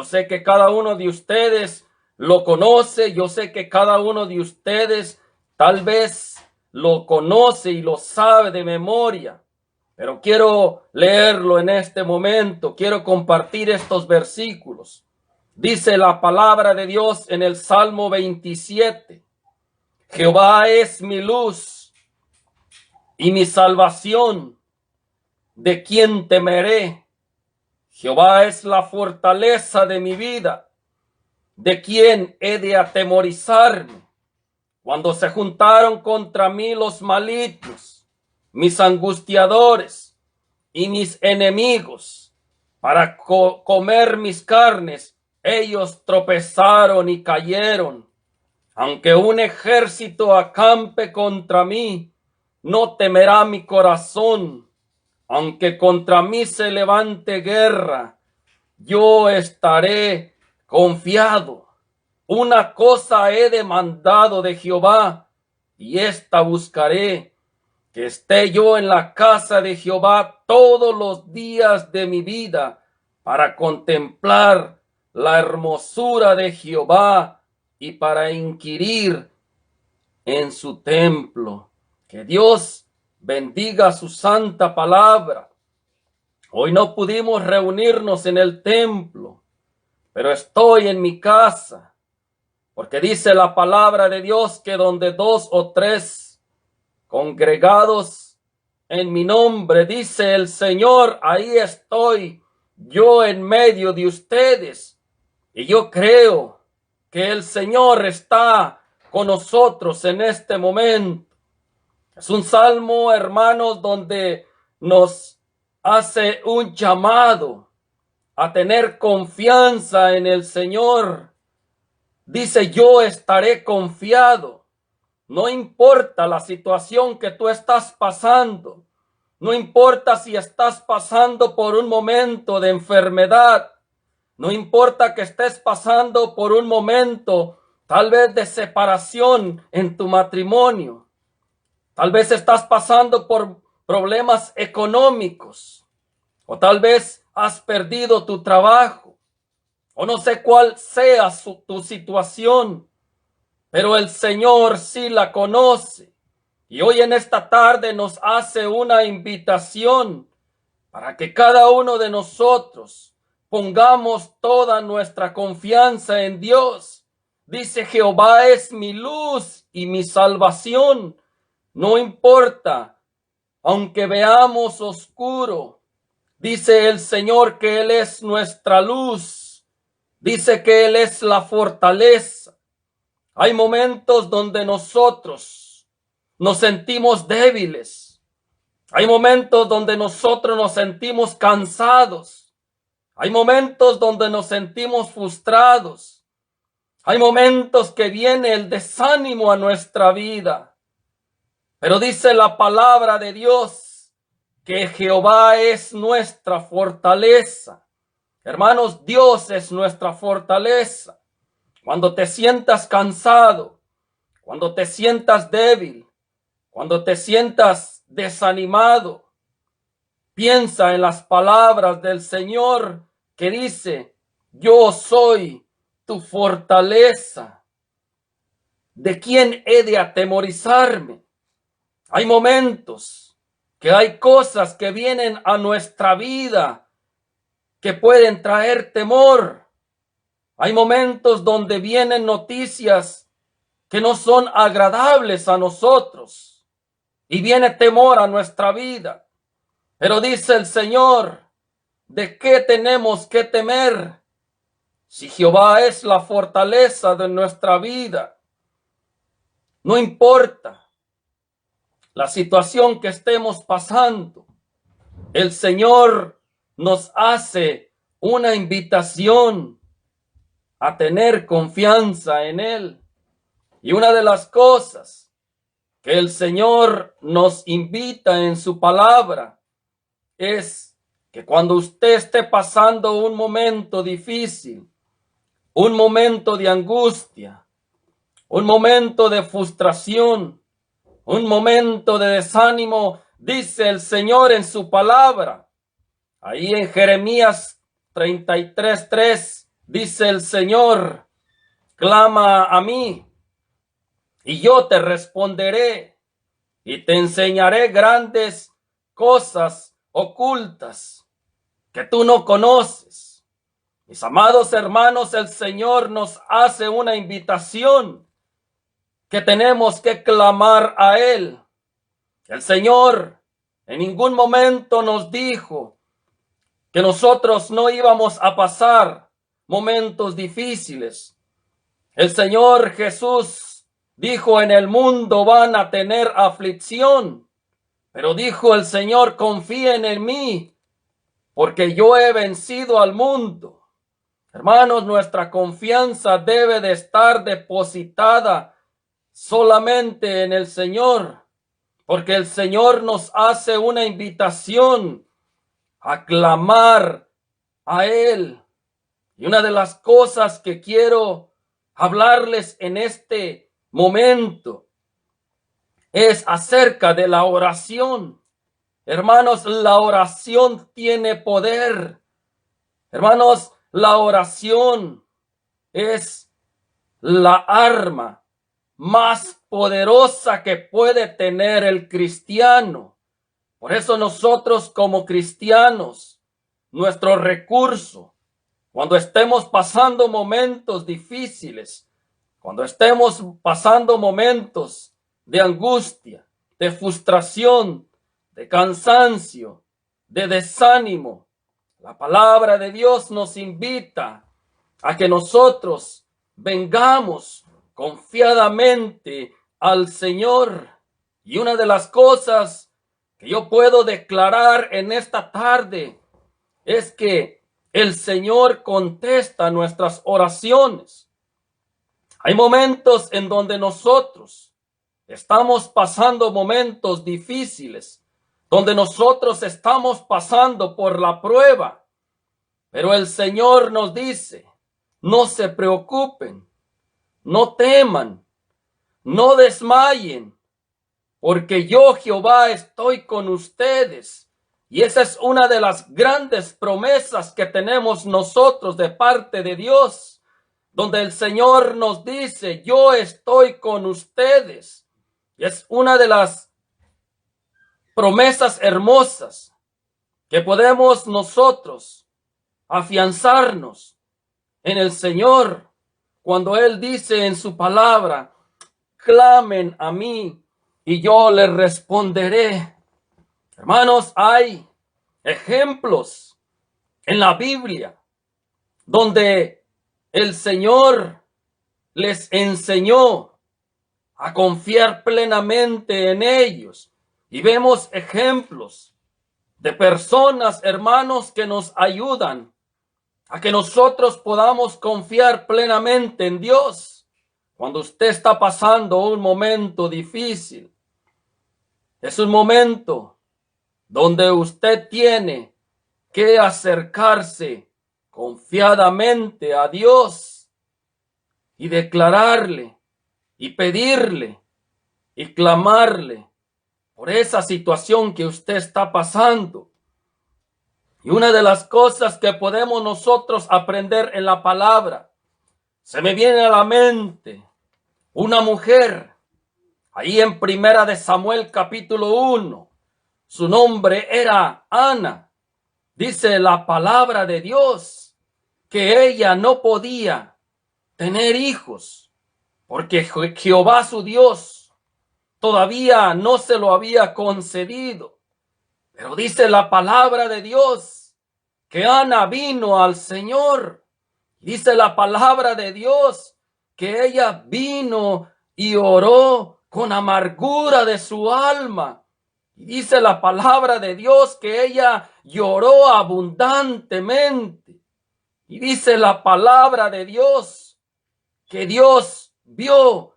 Yo sé que cada uno de ustedes lo conoce. Yo sé que cada uno de ustedes tal vez lo conoce y lo sabe de memoria. Pero quiero leerlo en este momento. Quiero compartir estos versículos. Dice la palabra de Dios en el Salmo 27. Jehová es mi luz y mi salvación. ¿De quién temeré? Jehová es la fortaleza de mi vida. ¿De quién he de atemorizarme? Cuando se juntaron contra mí los malignos, mis angustiadores y mis enemigos, para comer mis carnes, ellos tropezaron y cayeron. Aunque un ejército acampe contra mí, no temerá mi corazón. Aunque contra mí se levante guerra, yo estaré confiado. Una cosa he demandado de Jehová, y esta buscaré, que esté yo en la casa de Jehová todos los días de mi vida, para contemplar la hermosura de Jehová y para inquirir en su templo. Que Dios bendiga su santa palabra. Hoy no pudimos reunirnos en el templo, pero estoy en mi casa, porque dice la palabra de Dios que donde 2 o 3 congregados en mi nombre, dice el Señor, ahí estoy yo en medio de ustedes. Y yo creo que el Señor está con nosotros en este momento. Es un salmo, hermanos, donde nos hace un llamado a tener confianza en el Señor. Dice, yo estaré confiado. No importa la situación que tú estás pasando. No importa si estás pasando por un momento de enfermedad. No importa que estés pasando por un momento tal vez de separación en tu matrimonio. Tal vez estás pasando por problemas económicos. O tal vez has perdido tu trabajo. O no sé cuál sea tu situación. Pero el Señor sí la conoce. Y hoy en esta tarde nos hace una invitación para que cada uno de nosotros pongamos toda nuestra confianza en Dios. Dice, Jehová es mi luz y mi salvación. No importa, aunque veamos oscuro. Dice el Señor que Él es nuestra luz. Dice que Él es la fortaleza. Hay momentos donde nosotros nos sentimos débiles. Hay momentos donde nosotros nos sentimos cansados. Hay momentos donde nos sentimos frustrados. Hay momentos que viene el desánimo a nuestra vida. Pero dice la palabra de Dios que Jehová es nuestra fortaleza. Hermanos, Dios es nuestra fortaleza. Cuando te sientas cansado, cuando te sientas débil, cuando te sientas desanimado, piensa en las palabras del Señor que dice, yo soy tu fortaleza. ¿De quién he de atemorizarme? Hay momentos que hay cosas que vienen a nuestra vida que pueden traer temor. Hay momentos donde vienen noticias que no son agradables a nosotros y viene temor a nuestra vida. Pero dice el Señor, ¿de qué tenemos que temer? Si Jehová es la fortaleza de nuestra vida, no importa la situación que estemos pasando, el Señor nos hace una invitación a tener confianza en Él. Y una de las cosas que el Señor nos invita en su palabra es que cuando usted esté pasando un momento difícil, un momento de angustia, un momento de frustración, un momento de desánimo, dice el Señor en su palabra, ahí en Jeremías 33:3, dice el Señor, clama a mí y yo te responderé y te enseñaré grandes cosas ocultas que tú no conoces. Mis amados hermanos, el Señor nos hace una invitación que tenemos que clamar a Él. El Señor en ningún momento nos dijo que nosotros no íbamos a pasar momentos difíciles. El Señor Jesús dijo, en el mundo van a tener aflicción, pero dijo el Señor, confíen en mí, porque yo he vencido al mundo. Hermanos, nuestra confianza debe de estar depositada solamente en el Señor, porque el Señor nos hace una invitación a clamar a Él. Y una de las cosas que quiero hablarles en este momento es acerca de la oración. Hermanos, la oración tiene poder. Hermanos, la oración es la arma más poderosa que puede tener el cristiano. Por eso nosotros como cristianos, nuestro recurso, cuando estemos pasando momentos difíciles, cuando estemos pasando momentos de angustia, de frustración, de cansancio, de desánimo, la palabra de Dios nos invita a que nosotros vengamos confiadamente al Señor. Y una de las cosas que yo puedo declarar en esta tarde es que el Señor contesta nuestras oraciones. Hay momentos en donde nosotros estamos pasando momentos difíciles, donde nosotros estamos pasando por la prueba, pero el Señor nos dice, no se preocupen, no teman, no desmayen, porque yo, Jehová, estoy con ustedes. Y esa es una de las grandes promesas que tenemos nosotros de parte de Dios, donde el Señor nos dice, yo estoy con ustedes. Y es una de las promesas hermosas que podemos nosotros afianzarnos en el Señor cuando Él dice en su palabra, clamen a mí y yo les responderé. Hermanos, hay ejemplos en la Biblia donde el Señor les enseñó a confiar plenamente en ellos. Y vemos ejemplos de personas, hermanos, que nos ayudan a que nosotros podamos confiar plenamente en Dios. Cuando usted está pasando un momento difícil, es un momento donde usted tiene que acercarse confiadamente a Dios y declararle y pedirle y clamarle por esa situación que usted está pasando. Y una de las cosas que podemos nosotros aprender en la palabra, se me viene a la mente una mujer, ahí en Primera de Samuel capítulo 1, su nombre era Ana. Dice la palabra de Dios que ella no podía tener hijos porque Jehová su Dios todavía no se lo había concedido. Pero dice la palabra de Dios que Ana vino al Señor. Dice la palabra de Dios que ella vino y oró con amargura de su alma. Y dice la palabra de Dios que ella lloró abundantemente. Y dice la palabra de Dios que Dios vio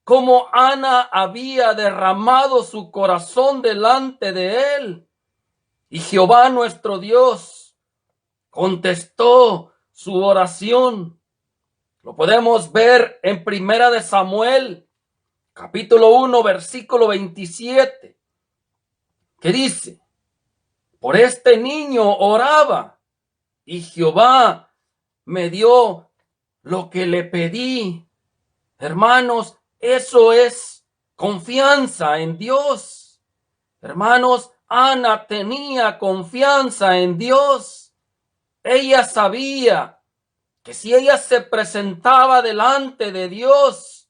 cómo Ana había derramado su corazón delante de él. Y Jehová nuestro Dios contestó su oración. Lo podemos ver en Primera de Samuel, capítulo 1, versículo 27, que dice, por este niño oraba, y Jehová me dio lo que le pedí. Hermanos, eso es confianza en Dios. Hermanos, Ana tenía confianza en Dios. Ella sabía que si ella se presentaba delante de Dios,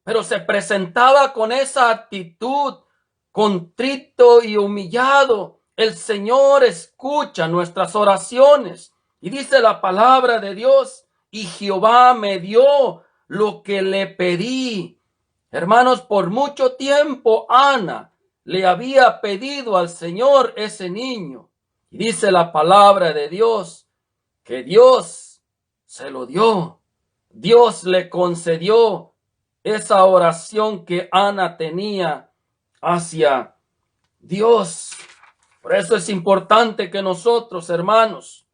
pero se presentaba con esa actitud, contrito y humillado, el Señor escucha nuestras oraciones. Y dice la palabra de Dios, y Jehová me dio lo que le pedí. Hermanos, por mucho tiempo Ana le había pedido al Señor ese niño. Y dice la palabra de Dios que Dios se lo dio. Dios le concedió esa oración que Ana tenía hacia Dios. Por eso es importante que nosotros, hermanos,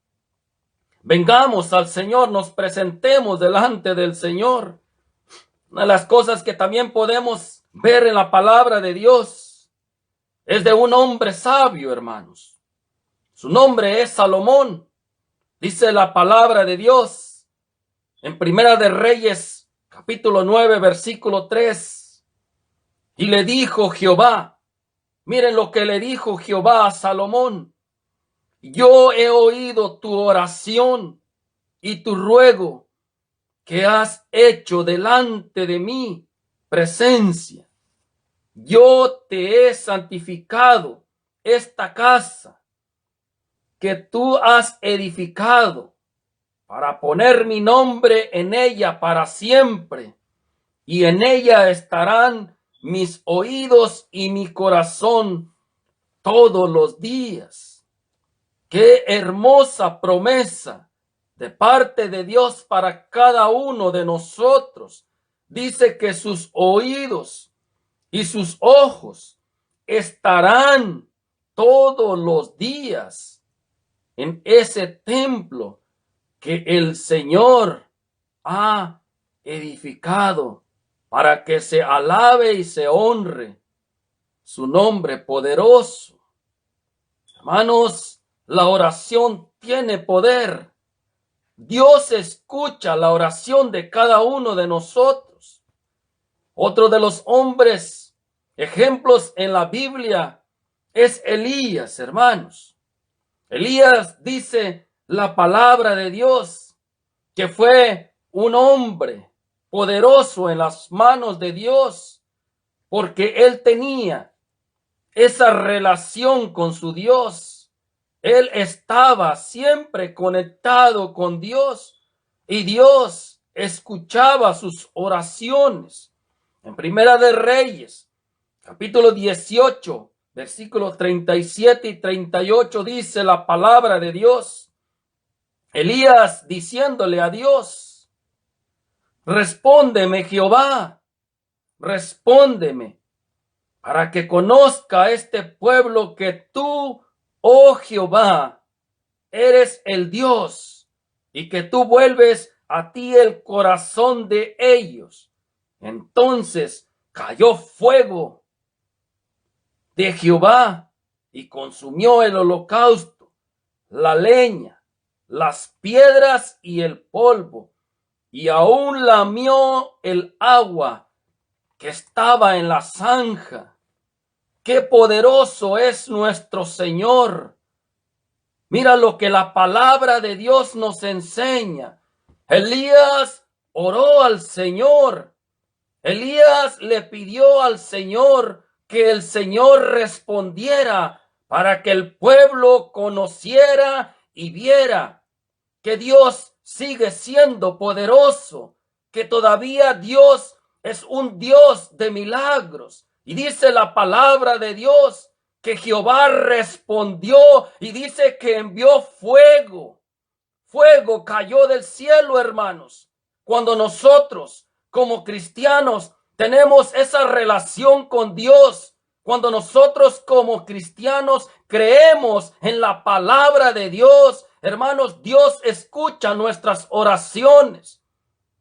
vengamos al Señor, nos presentemos delante del Señor. Una de las cosas que también podemos ver en la palabra de Dios es de un hombre sabio, hermanos. Su nombre es Salomón. Dice la palabra de Dios en Primera de Reyes, capítulo 9, versículo 3. Y le dijo Jehová, miren lo que le dijo Jehová a Salomón. Yo he oído tu oración y tu ruego que has hecho delante de mi presencia. Yo te he santificado esta casa que tú has edificado para poner mi nombre en ella para siempre, y en ella estarán mis oídos y mi corazón todos los días. Qué hermosa promesa de parte de Dios para cada uno de nosotros. Dice que sus oídos y sus ojos estarán todos los días en ese templo que el Señor ha edificado para que se alabe y se honre su nombre poderoso. Hermanos, la oración tiene poder. Dios escucha la oración de cada uno de nosotros. Otro de los hombres, ejemplos en la Biblia, es Elías, hermanos. Elías, dice la palabra de Dios, que fue un hombre poderoso en las manos de Dios, porque él tenía esa relación con su Dios. Él estaba siempre conectado con Dios y Dios escuchaba sus oraciones. En Primera de Reyes, capítulo 18, versículos 37 y 38 dice la palabra de Dios. Elías diciéndole a Dios, respóndeme Jehová, respóndeme, para que conozca este pueblo que tú, oh Jehová, eres el Dios, y que tú vuelves a ti el corazón de ellos. Entonces cayó fuego de Jehová y consumió el holocausto, la leña, las piedras y el polvo, y aún lamió el agua que estaba en la zanja. ¡Qué poderoso es nuestro Señor! Mira lo que la palabra de Dios nos enseña. Elías oró al Señor. Elías le pidió al Señor que el Señor respondiera para que el pueblo conociera y viera que Dios sigue siendo poderoso, que todavía Dios es un Dios de milagros. Y dice la palabra de Dios que Jehová respondió y dice que envió fuego. Fuego cayó del cielo, hermanos. Cuando nosotros como cristianos tenemos esa relación con Dios, cuando nosotros como cristianos creemos en la palabra de Dios, hermanos, Dios escucha nuestras oraciones.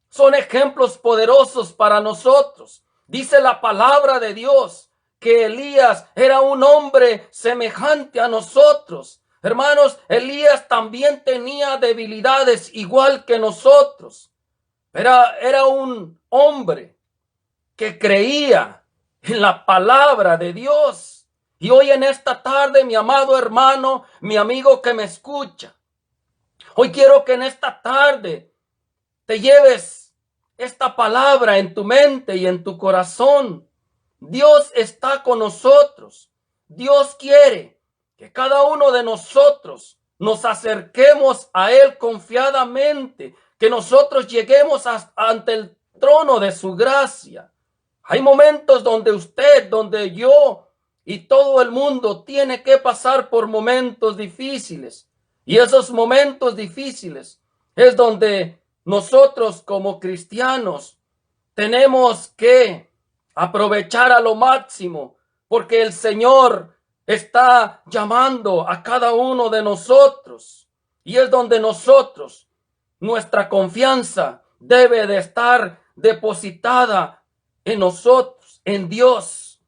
Son ejemplos poderosos para nosotros. Dice la palabra de Dios que Elías era un hombre semejante a nosotros. Hermanos, Elías también tenía debilidades igual que nosotros. Era un hombre que creía en la palabra de Dios. Y hoy en esta tarde, mi amado hermano, mi amigo que me escucha, hoy quiero que en esta tarde te lleves esta palabra en tu mente y en tu corazón. Dios está con nosotros. Dios quiere que cada uno de nosotros nos acerquemos a Él confiadamente, que nosotros lleguemos ante el trono de su gracia. Hay momentos donde usted, donde yo y todo el mundo tiene que pasar por momentos difíciles. Y esos momentos difíciles es donde nosotros como cristianos tenemos que aprovechar a lo máximo, porque el Señor está llamando a cada uno de nosotros. Y es donde nosotros, nuestra confianza debe de estar depositada en nosotros, en Dios.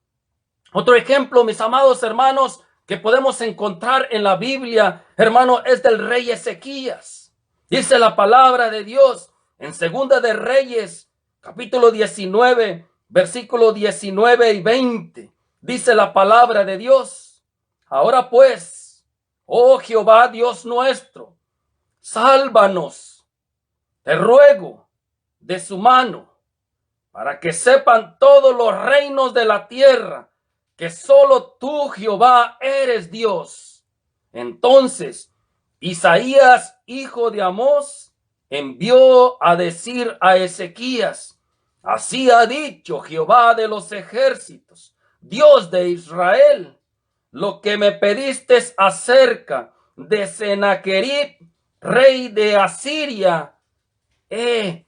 Otro ejemplo, mis amados hermanos, que podemos encontrar en la Biblia, hermano, es del rey Ezequías. Dice la palabra de Dios en Segunda de Reyes, capítulo 19, versículos 19 y 20. Dice la palabra de Dios: ahora pues, oh Jehová Dios nuestro, sálvanos, te ruego, de su mano, para que sepan todos los reinos de la tierra que solo tú, Jehová, eres Dios. Entonces Isaías, hijo de Amós, envió a decir a Ezequías: así ha dicho Jehová de los ejércitos, Dios de Israel, lo que me pediste acerca de Sennacherib, rey de Asiria, he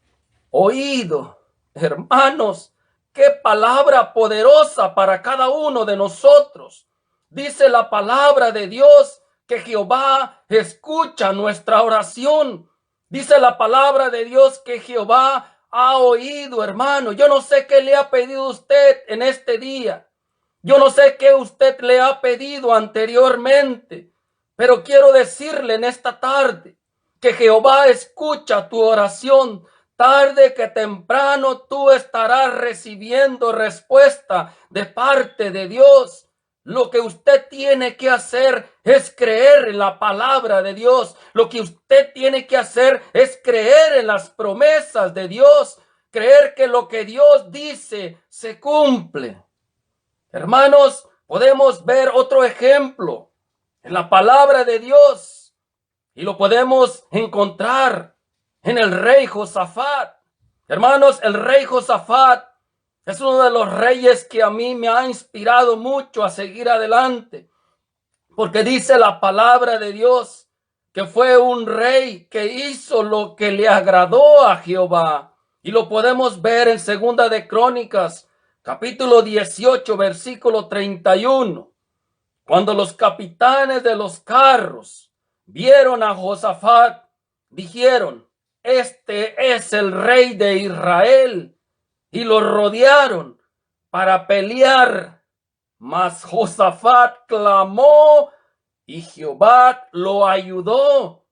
oído. Hermanos, qué palabra poderosa para cada uno de nosotros. Dice la palabra de Dios que Jehová escucha nuestra oración. Dice la palabra de Dios que Jehová ha oído, hermano. Yo no sé qué le ha pedido usted en este día. Yo no sé qué usted le ha pedido anteriormente, pero quiero decirle en esta tarde que Jehová escucha tu oración. Tarde que temprano tú estarás recibiendo respuesta de parte de Dios. Lo que usted tiene que hacer es creer en la palabra de Dios. Lo que usted tiene que hacer es creer en las promesas de Dios. Creer que lo que Dios dice se cumple. Hermanos, podemos ver otro ejemplo en la palabra de Dios y lo podemos encontrar en el rey Josafat. Hermanos, el rey Josafat es uno de los reyes que a mí me ha inspirado mucho a seguir adelante, porque dice la palabra de Dios que fue un rey que hizo lo que le agradó a Jehová. Y lo podemos ver en Segunda de Crónicas, capítulo 18, versículo 31. Cuando los capitanes de los carros vieron a Josafat, dijeron: este es el rey de Israel. Y lo rodearon para pelear. Mas Josafat clamó y Jehová lo ayudó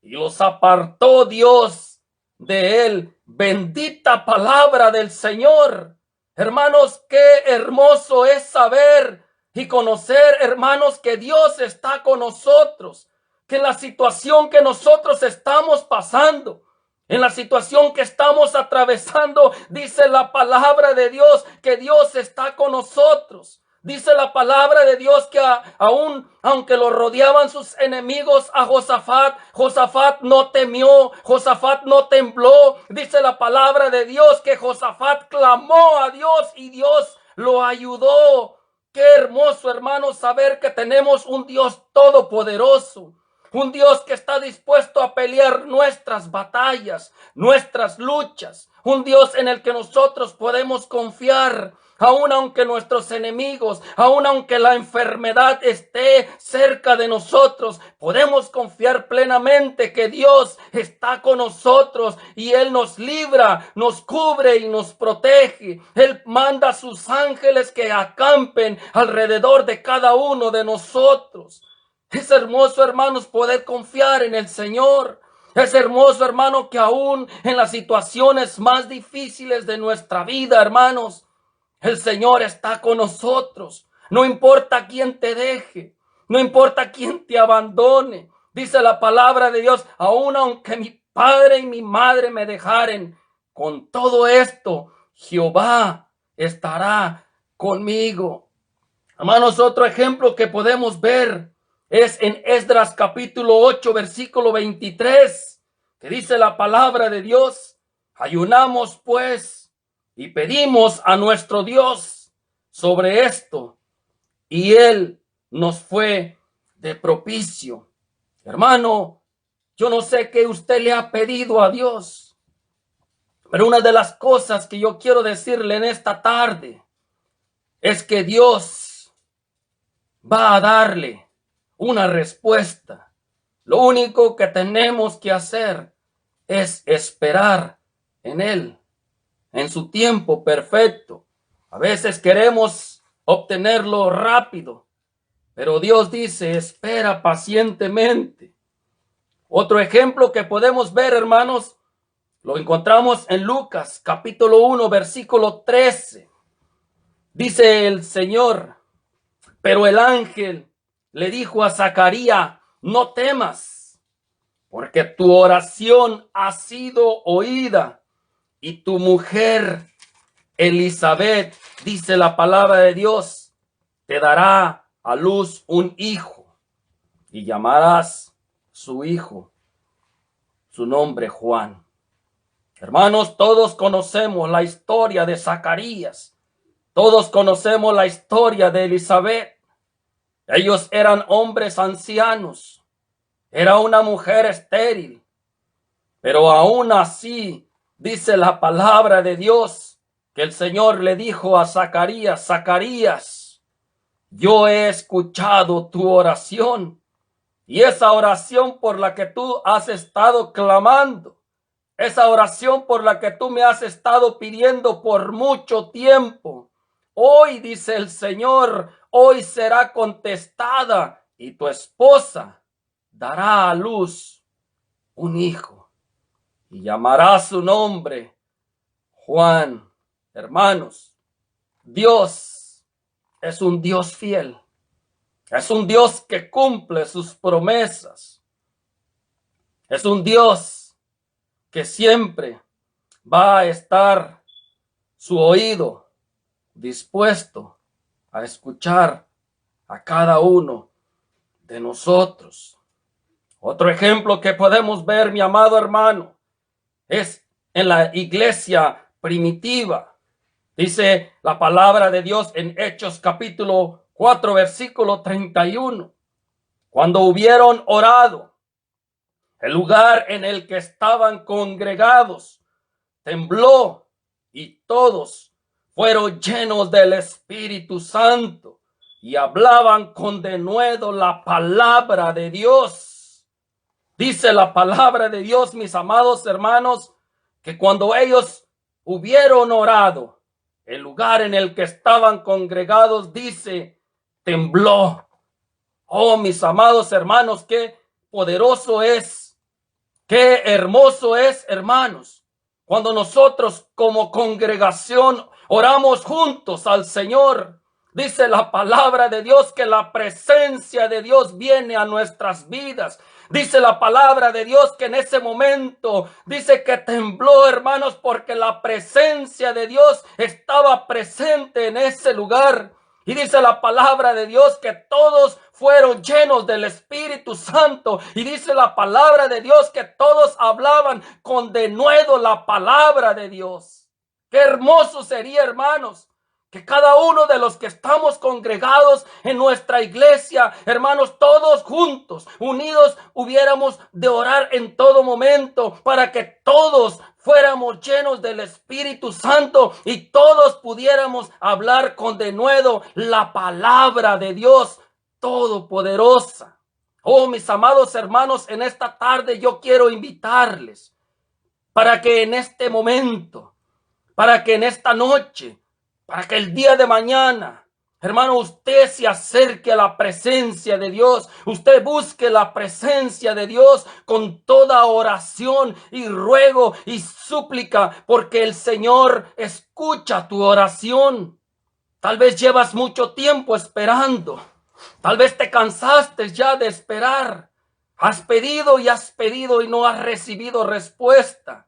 y los apartó Dios de él. Bendita palabra del Señor. Hermanos, qué hermoso es saber y conocer, hermanos, que Dios está con nosotros, que en la situación que nosotros estamos pasando, en la situación que estamos atravesando, dice la palabra de Dios que Dios está con nosotros. Dice la palabra de Dios que aún aunque lo rodeaban sus enemigos a Josafat, Josafat no temió, Josafat no tembló. Dice la palabra de Dios que Josafat clamó a Dios y Dios lo ayudó. Qué hermoso, hermanos, saber que tenemos un Dios todopoderoso. Un Dios que está dispuesto a pelear nuestras batallas, nuestras luchas. Un Dios en el que nosotros podemos confiar, aun aunque nuestros enemigos, aun aunque la enfermedad esté cerca de nosotros, podemos confiar plenamente que Dios está con nosotros y Él nos libra, nos cubre y nos protege. Él manda a sus ángeles que acampen alrededor de cada uno de nosotros. Es hermoso, hermanos, poder confiar en el Señor. Es hermoso, hermano, que aún en las situaciones más difíciles de nuestra vida, hermanos, el Señor está con nosotros. No importa quién te deje, no importa quién te abandone. Dice la palabra de Dios, aún aunque mi padre y mi madre me dejaren, con todo esto Jehová estará conmigo. Hermanos, otro ejemplo que podemos ver es en Esdras capítulo 8, versículo 23, que dice la palabra de Dios: ayunamos pues y pedimos a nuestro Dios sobre esto, y él nos fue de propicio. Hermano, yo no sé qué usted le ha pedido a Dios, pero una de las cosas que yo quiero decirle en esta tarde es que Dios va a darle una respuesta. Lo único que tenemos que hacer es esperar en Él, en su tiempo perfecto. A veces queremos obtenerlo rápido, pero Dios dice, espera pacientemente. Otro ejemplo que podemos ver, hermanos, lo encontramos en Lucas capítulo 1, versículo 13. Dice el Señor: pero el ángel le dijo a Zacarías, no temas, porque tu oración ha sido oída, y tu mujer Elizabeth, dice la palabra de Dios, te dará a luz un hijo, y llamarás su hijo, su nombre Juan. Hermanos, todos conocemos la historia de Zacarías, todos conocemos la historia de Elizabeth. Ellos eran hombres ancianos, era una mujer estéril, pero aún así dice la palabra de Dios que el Señor le dijo a Zacarías, Zacarías, yo he escuchado tu oración, y esa oración por la que tú has estado clamando, esa oración por la que tú me has estado pidiendo por mucho tiempo, hoy, dice el Señor, hoy será contestada, y tu esposa dará a luz un hijo y llamará su nombre Juan. Hermanos, Dios es un Dios fiel, es un Dios que cumple sus promesas, es un Dios que siempre va a estar su oído dispuesto a escuchar a cada uno de nosotros. Otro ejemplo que podemos ver, mi amado hermano, es en la iglesia primitiva. Dice la palabra de Dios en Hechos capítulo 4, versículo 31. Cuando hubieron orado, el lugar en el que estaban congregados tembló, y todos fueron llenos del Espíritu Santo y hablaban con denuedo la palabra de Dios. Dice la palabra de Dios, mis amados hermanos, que cuando ellos hubieron orado, el lugar en el que estaban congregados, dice, tembló. Oh, mis amados hermanos, qué poderoso es, qué hermoso es, hermanos, cuando nosotros como congregación oramos juntos al Señor. Dice la palabra de Dios que la presencia de Dios viene a nuestras vidas. Dice la palabra de Dios que en ese momento dice que tembló, hermanos, porque la presencia de Dios estaba presente en ese lugar. Y dice la palabra de Dios que todos fueron llenos del Espíritu Santo. Y dice la palabra de Dios que todos hablaban con denuedo la palabra de Dios. Qué hermoso sería, hermanos, que cada uno de los que estamos congregados en nuestra iglesia, hermanos, todos juntos, unidos, hubiéramos de orar en todo momento para que todos fuéramos llenos del Espíritu Santo y todos pudiéramos hablar con denuedo la palabra de Dios todopoderosa. Oh, mis amados hermanos, en esta tarde yo quiero invitarles para que en este momento, para que en esta noche, para que el día de mañana Hermano, usted se acerque a la presencia de Dios. Usted busque la presencia de Dios con toda oración y ruego y súplica, porque el Señor escucha tu oración. Tal vez llevas mucho tiempo esperando. Tal vez te cansaste ya de esperar. Has pedido y no has recibido respuesta.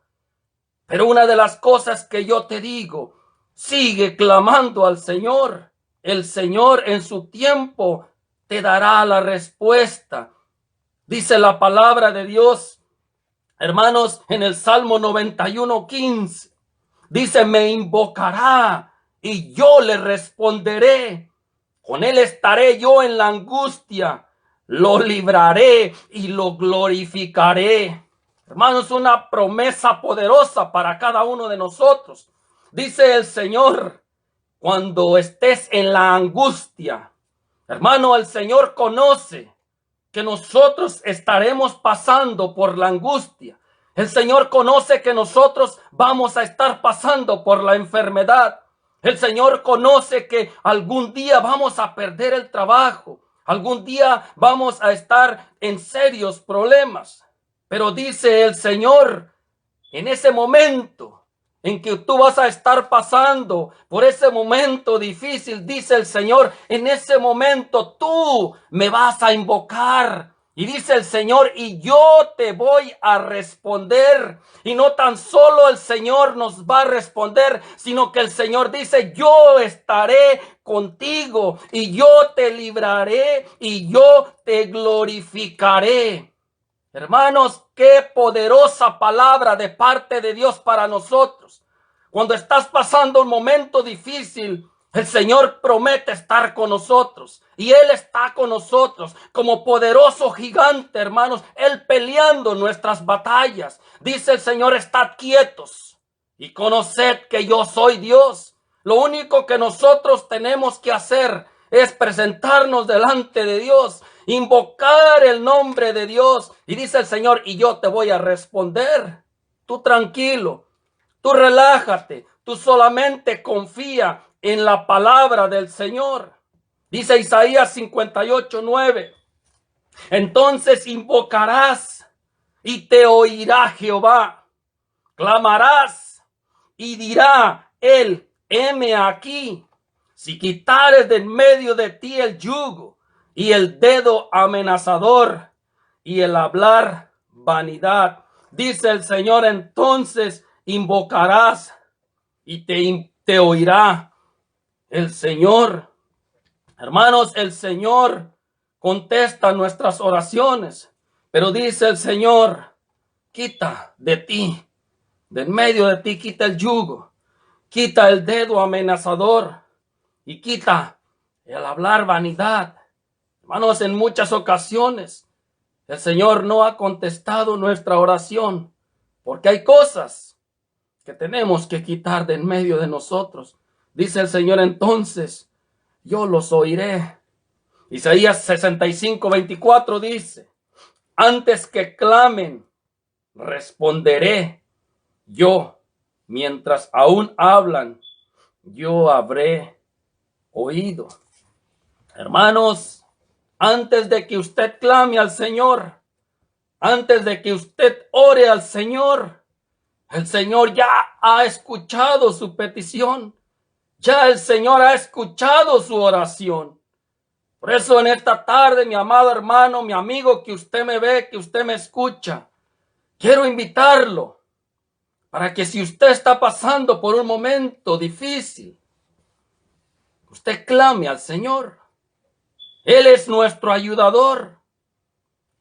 Pero una de las cosas que yo te digo, sigue clamando al Señor. El Señor en su tiempo te dará la respuesta. Dice la palabra de Dios, hermanos, en el Salmo 91:15. Dice, me invocará y yo le responderé. Con él estaré yo en la angustia. Lo libraré y lo glorificaré. Hermanos, una promesa poderosa para cada uno de nosotros. Dice el Señor, cuando estés en la angustia, hermano, el Señor conoce que nosotros estaremos pasando por la angustia. El Señor conoce que nosotros vamos a estar pasando por la enfermedad. El Señor conoce que algún día vamos a perder el trabajo. Algún día vamos a estar en serios problemas. Pero dice el Señor, en ese momento en que tú vas a estar pasando por ese momento difícil, dice el Señor, en ese momento tú me vas a invocar. Y dice el Señor, y yo te voy a responder. Y no tan solo el Señor nos va a responder, sino que el Señor dice, yo estaré contigo y yo te libraré y yo te glorificaré. Hermanos, qué poderosa palabra de parte de Dios para nosotros. Cuando estás pasando un momento difícil, el Señor promete estar con nosotros. Y Él está con nosotros como poderoso gigante, hermanos. Él peleando nuestras batallas. Dice el Señor, estad quietos y conoced que yo soy Dios. Lo único que nosotros tenemos que hacer es presentarnos delante de Dios, invocar el nombre de Dios. Y dice el Señor, y yo te voy a responder. Tú tranquilo, tú relájate, tú solamente confía en la palabra del Señor. Dice Isaías 58:9. Entonces invocarás y te oirá Jehová. Clamarás y dirá él, heme aquí. Si quitares de en medio de ti el yugo y el dedo amenazador y el hablar vanidad, dice el Señor, entonces invocarás y te oirá el Señor. Hermanos, el Señor contesta nuestras oraciones, pero dice el Señor, quita de ti, de en medio de ti, quita el yugo, quita el dedo amenazador y quita el hablar vanidad. Hermanos, en muchas ocasiones el Señor no ha contestado nuestra oración porque hay cosas que tenemos que quitar de en medio de nosotros. Dice el Señor, entonces yo los oiré. Isaías 65:24 dice, antes que clamen, responderé yo. Mientras aún hablan, yo habré oído. Hermanos, antes de que usted clame al Señor, antes de que usted ore al Señor, el Señor ya ha escuchado su petición. Ya el Señor ha escuchado su oración. Por eso en esta tarde, mi amado hermano, mi amigo, que usted me ve, que usted me escucha, quiero invitarlo para que si usted está pasando por un momento difícil, usted clame al Señor. Él es nuestro ayudador.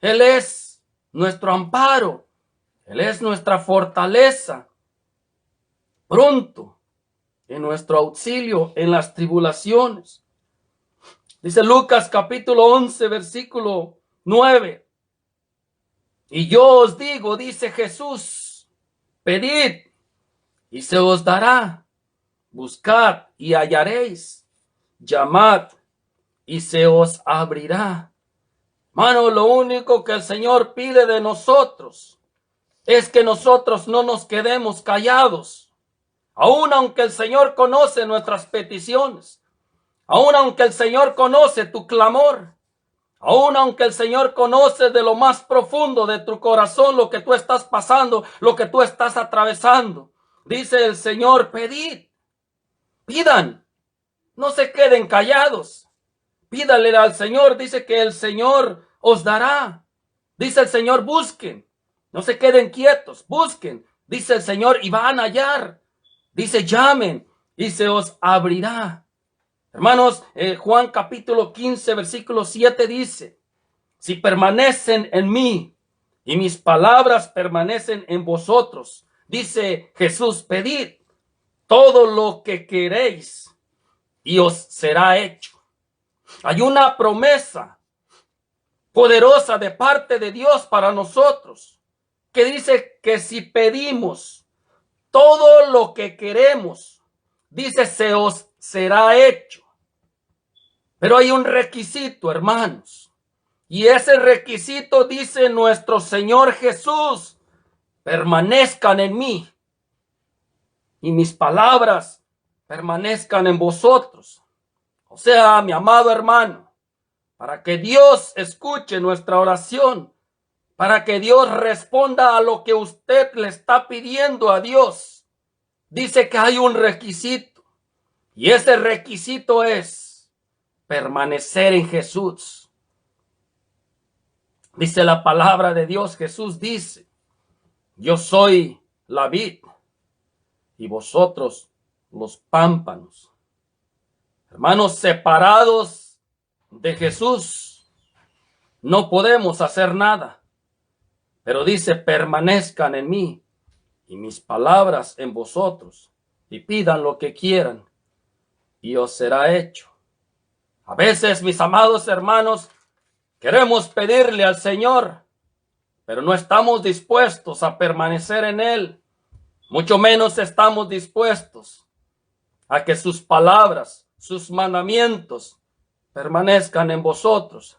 Él es nuestro amparo. Él es nuestra fortaleza. Pronto en nuestro auxilio en las tribulaciones. Dice Lucas capítulo 11, versículo 9. Y yo os digo, dice Jesús, pedid y se os dará. Buscad y hallaréis. Llamad y se os abrirá. Hermano, lo único que el Señor pide de nosotros es que nosotros no nos quedemos callados. Aun aunque el Señor conoce nuestras peticiones, Aun aunque el Señor conoce tu clamor, aun aunque el Señor conoce de lo más profundo de tu corazón lo que tú estás pasando, lo que tú estás atravesando. Dice el Señor, pedid, pidan, no se queden callados. Pídale al Señor, dice que el Señor os dará. Dice el Señor, busquen, no se queden quietos, busquen. Dice el Señor, y van a hallar. Dice, llamen y se os abrirá. Hermanos, Juan capítulo 15, versículo 7 dice, si permanecen en mí y mis palabras permanecen en vosotros, dice Jesús, pedid todo lo que queréis y os será hecho. Hay una promesa poderosa de parte de Dios para nosotros, que dice que si pedimos todo lo que queremos, dice, se os será hecho. Pero hay un requisito, hermanos, y ese requisito dice nuestro Señor Jesús, permanezcan en mí y mis palabras permanezcan en vosotros. O sea, mi amado hermano, para que Dios escuche nuestra oración, para que Dios responda a lo que usted le está pidiendo a Dios, dice que hay un requisito, y ese requisito es permanecer en Jesús. Dice la palabra de Dios, Jesús dice, yo soy la vid y vosotros los pámpanos. Hermanos, separados de Jesús, no podemos hacer nada. Pero dice, permanezcan en mí y mis palabras en vosotros, y pidan lo que quieran y os será hecho. A veces, mis amados hermanos, queremos pedirle al Señor, pero no estamos dispuestos a permanecer en Él. Mucho menos estamos dispuestos a que sus palabras, sus mandamientos permanezcan en vosotros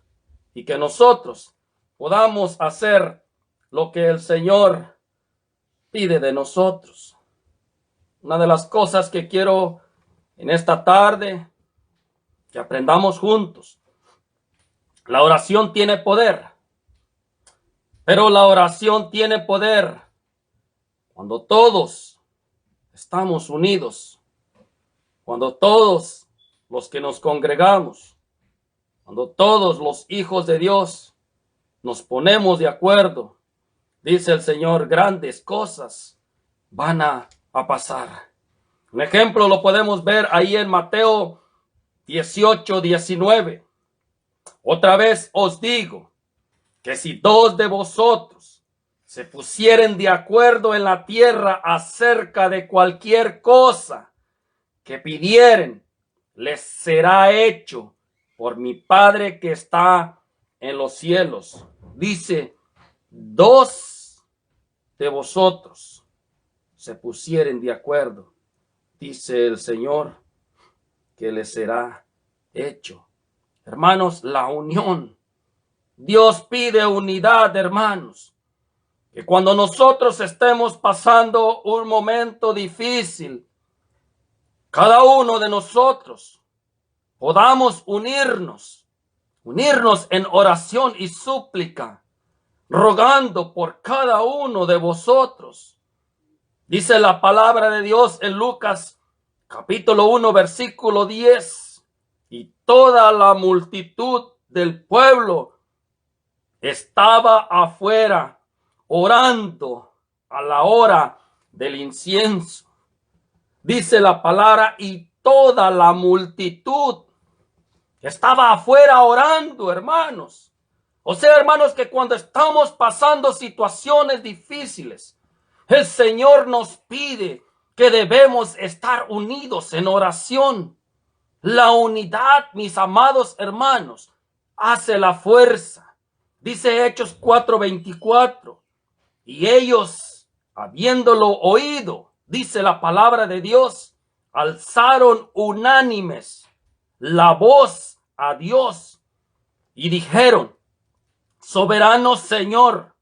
y que nosotros podamos hacer lo que el Señor pide de nosotros. Una de las cosas que quiero en esta tarde que aprendamos juntos. La oración tiene poder, pero la oración tiene poder cuando todos estamos unidos, cuando todos los que nos congregamos, cuando todos los hijos de Dios nos ponemos de acuerdo. Dice el Señor, grandes cosas van a pasar. Un ejemplo lo podemos ver ahí en Mateo 18, 19. Otra vez os digo que si dos de vosotros se pusieren de acuerdo en la tierra acerca de cualquier cosa que pidieren, les será hecho por mi Padre que está en los cielos. Dice, dos de vosotros se pusieren de acuerdo, dice el Señor, que les será hecho. Hermanos, la unión. Dios pide unidad, hermanos. Que cuando nosotros estemos pasando un momento difícil, cada uno de nosotros podamos unirnos en oración y súplica, rogando por cada uno de vosotros. Dice la palabra de Dios en Lucas capítulo 1, versículo 10. Y toda la multitud del pueblo estaba afuera orando a la hora del incienso. Dice la palabra, y toda la multitud estaba afuera orando, hermanos. O sea, hermanos, que cuando estamos pasando situaciones difíciles, el Señor nos pide que debemos estar unidos en oración. La unidad, mis amados hermanos, hace la fuerza. Dice Hechos 4:24. Y ellos, habiéndolo oído, dice la palabra de Dios, alzaron unánimes la voz a Dios y dijeron, soberano Señor,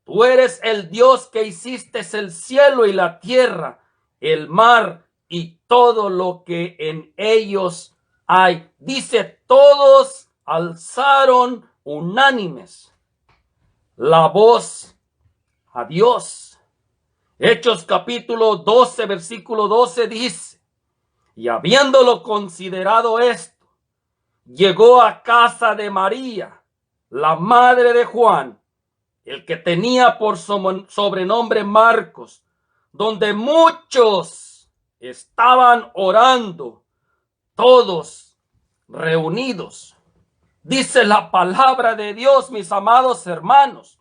tú eres el Dios que hiciste el cielo y la tierra, el mar y todo lo que en ellos hay. Dice, todos alzaron unánimes la voz a Dios. Hechos capítulo 12, versículo 12 dice, y habiéndolo considerado esto, llegó a casa de María, la madre de Juan, el que tenía por sobrenombre Marcos, donde muchos estaban orando, todos reunidos. Dice la palabra de Dios, mis amados hermanos,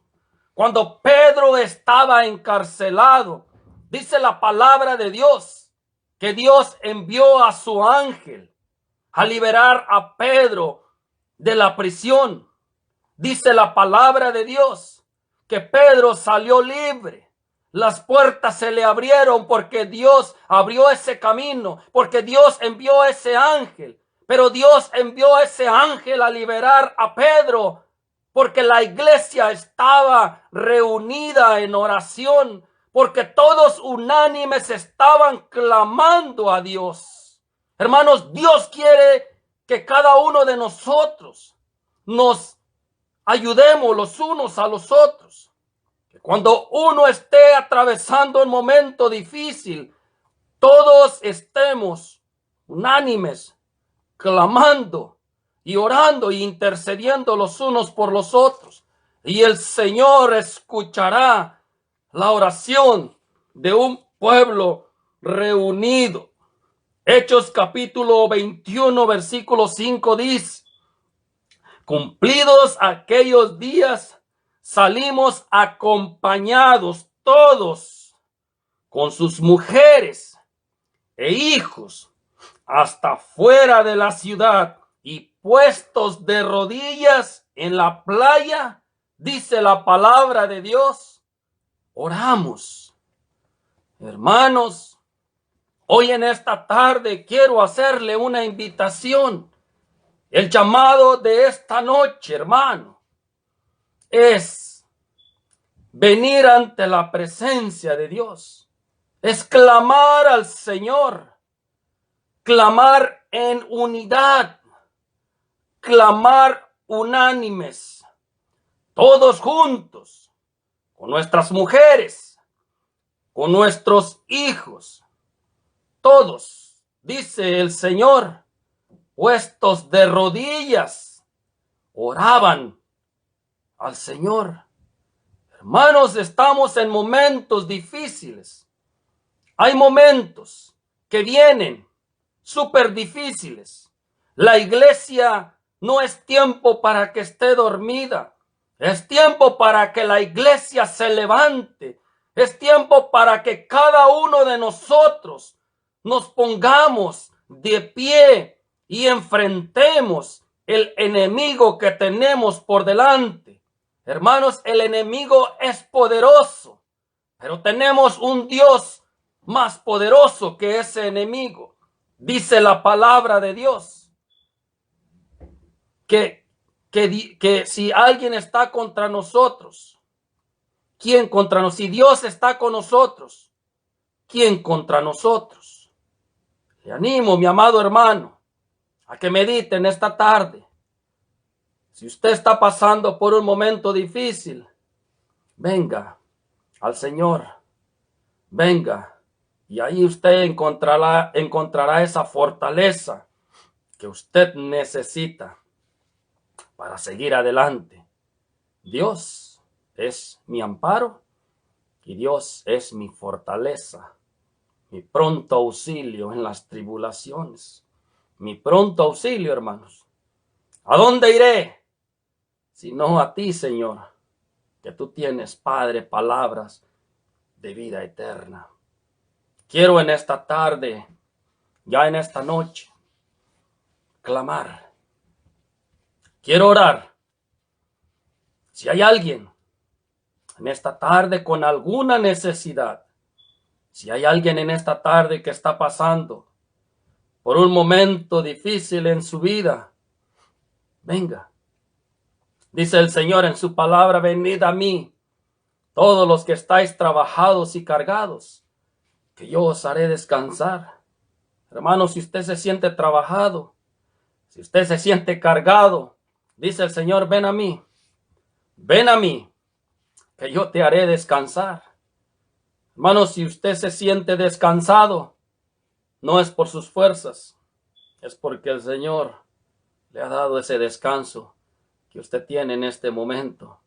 cuando Pedro estaba encarcelado, dice la palabra de Dios, que Dios envió a su ángel a liberar a Pedro de la prisión. Dice la palabra de Dios que Pedro salió libre. Las puertas se le abrieron porque Dios abrió ese camino, porque Dios envió ese ángel. Pero Dios envió ese ángel a liberar a Pedro porque la iglesia estaba reunida en oración, porque todos unánimes estaban clamando a Dios. Hermanos, Dios quiere que cada uno de nosotros nos ayudemos los unos a los otros. Que cuando uno esté atravesando un momento difícil, todos estemos unánimes, clamando y orando e intercediendo los unos por los otros. Y el Señor escuchará la oración de un pueblo reunido. Hechos capítulo 21, versículo 5 dice, cumplidos aquellos días, salimos acompañados todos con sus mujeres e hijos hasta fuera de la ciudad y puestos de rodillas en la playa, dice la palabra de Dios, oramos. Hermanos, hoy en esta tarde quiero hacerle una invitación. El llamado de esta noche, hermano, es venir ante la presencia de Dios, es clamar al Señor, clamar en unidad, clamar unánimes, todos juntos, con nuestras mujeres, con nuestros hijos, todos, dice el Señor, puestos de rodillas, oraban al Señor. Hermanos, estamos en momentos difíciles. Hay momentos que vienen súper difíciles. La iglesia no es tiempo para que esté dormida. Es tiempo para que la iglesia se levante. Es tiempo para que cada uno de nosotros nos pongamos de pie y enfrentemos el enemigo que tenemos por delante. Hermanos, el enemigo es poderoso, pero tenemos un Dios más poderoso que ese enemigo. Dice la palabra de Dios que si alguien está contra nosotros, ¿quién contra nosotros? Si Dios está con nosotros, ¿quién contra nosotros? Le animo, mi amado hermano, a que medite en esta tarde. Si usted está pasando por un momento difícil, venga al Señor, venga, y ahí usted encontrará esa fortaleza que usted necesita para seguir adelante. Dios es mi amparo y Dios es mi fortaleza, mi pronto auxilio en las tribulaciones, mi pronto auxilio, hermanos. ¿A dónde iré? Sino a ti, Señor, que tú tienes, Padre, palabras de vida eterna. Quiero en esta tarde, ya en esta noche, clamar. Quiero orar. Si hay alguien en esta tarde con alguna necesidad, si hay alguien en esta tarde que está pasando por un momento difícil en su vida, venga. Dice el Señor en su palabra, venid a mí, todos los que estáis trabajados y cargados, que yo os haré descansar. Hermano, si usted se siente trabajado, Si usted se siente cargado, dice el Señor, ven a mí, que yo te haré descansar. Hermano, si usted se siente descansado, no es por sus fuerzas, es porque el Señor le ha dado ese descanso que usted tiene en este momento.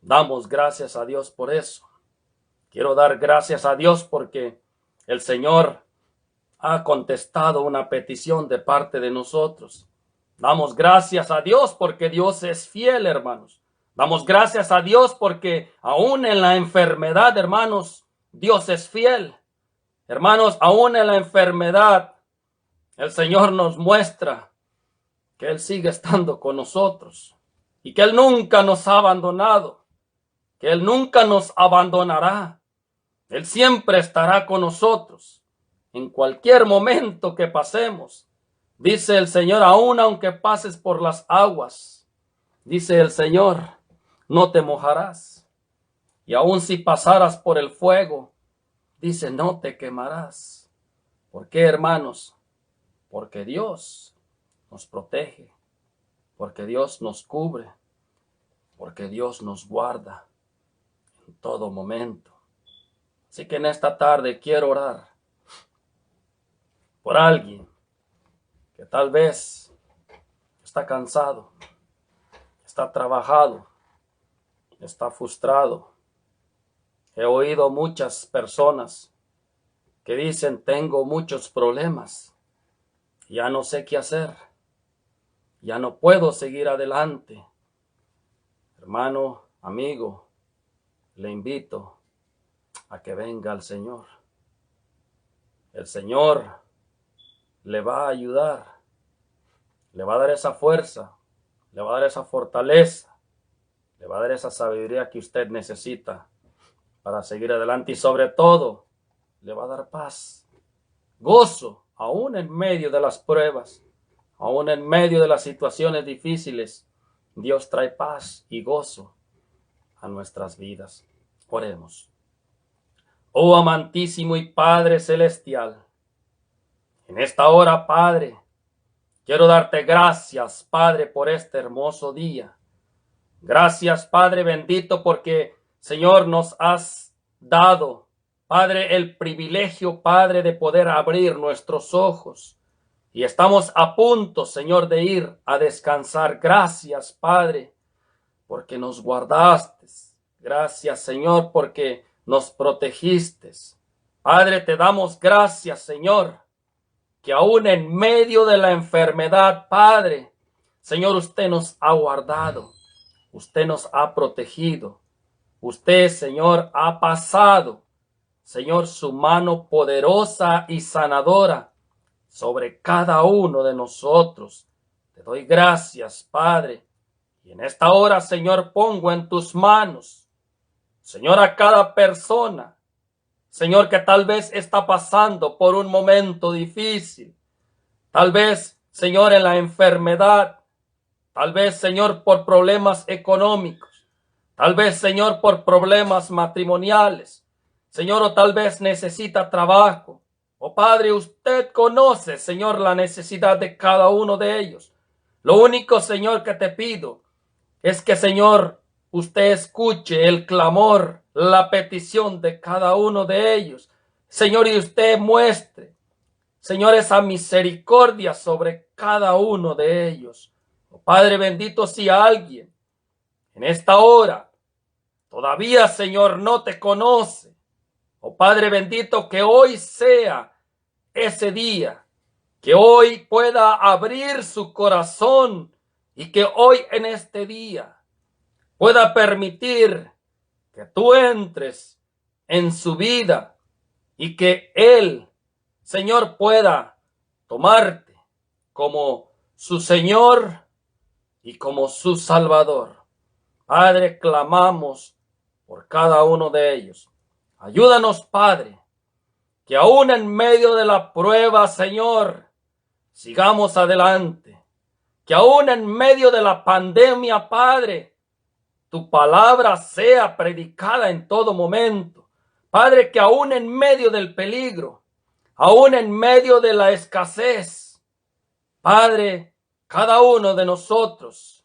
Damos gracias a Dios por eso. Quiero dar gracias a Dios porque el Señor ha contestado una petición de parte de nosotros. Damos gracias a Dios porque Dios es fiel, hermanos. Damos gracias a Dios porque aún en la enfermedad, hermanos, Dios es fiel. Hermanos, aún en la enfermedad, el Señor nos muestra que Él sigue estando con nosotros y que Él nunca nos ha abandonado, que Él nunca nos abandonará. Él siempre estará con nosotros en cualquier momento que pasemos. Dice el Señor, aún aunque pases por las aguas, dice el Señor, no te mojarás. Y aún si pasaras por el fuego, dice, no te quemarás. ¿Por qué, hermanos? Porque Dios nos protege, porque Dios nos cubre, porque Dios nos guarda en todo momento. Así que en esta tarde quiero orar por alguien que tal vez está cansado, está trabajado, está frustrado. He oído muchas personas que dicen, tengo muchos problemas, ya no sé qué hacer, ya no puedo seguir adelante. Hermano, amigo, le invito a que venga al Señor. El Señor le va a ayudar, le va a dar esa fuerza, le va a dar esa fortaleza, le va a dar esa sabiduría que usted necesita para seguir adelante y sobre todo le va a dar paz, gozo, aún en medio de las pruebas, aún en medio de las situaciones difíciles. Dios trae paz y gozo a nuestras vidas. Oremos. Oh amantísimo y Padre celestial, en esta hora, Padre, quiero darte gracias, Padre, por este hermoso día. Gracias, Padre bendito, porque, Señor, nos has dado, Padre, el privilegio, Padre, de poder abrir nuestros ojos. Y estamos a punto, Señor, de ir a descansar. Gracias, Padre, porque nos guardaste. Gracias, Señor, porque nos protegiste. Padre, te damos gracias, Señor, que aún en medio de la enfermedad, Padre, Señor, usted nos ha guardado, usted nos ha protegido, usted, Señor, ha pasado, Señor, su mano poderosa y sanadora sobre cada uno de nosotros. Te doy gracias, Padre, y en esta hora, Señor, pongo en tus manos, Señor, a cada persona, Señor, que tal vez está pasando por un momento difícil. Tal vez, Señor, en la enfermedad. Tal vez, Señor, por problemas económicos. Tal vez, Señor, por problemas matrimoniales. Señor, o tal vez necesita trabajo. Oh Padre, usted conoce, Señor, la necesidad de cada uno de ellos. Lo único, Señor, que te pido es que, Señor, usted escuche el clamor, la petición de cada uno de ellos. Señor, y usted muestre, Señor, esa misericordia sobre cada uno de ellos. Oh Padre bendito, si alguien en esta hora todavía, Señor, no te conoce, oh Padre bendito, que hoy sea ese día, que hoy pueda abrir su corazón y que hoy en este día pueda permitir que tú entres en su vida y que Él, Señor, pueda tomarte como su Señor y como su Salvador. Padre, clamamos por cada uno de ellos. Ayúdanos, Padre, que aún en medio de la prueba, Señor, sigamos adelante. Que aún en medio de la pandemia, Padre, tu palabra sea predicada en todo momento. Padre, que aún en medio del peligro, aún en medio de la escasez, Padre, cada uno de nosotros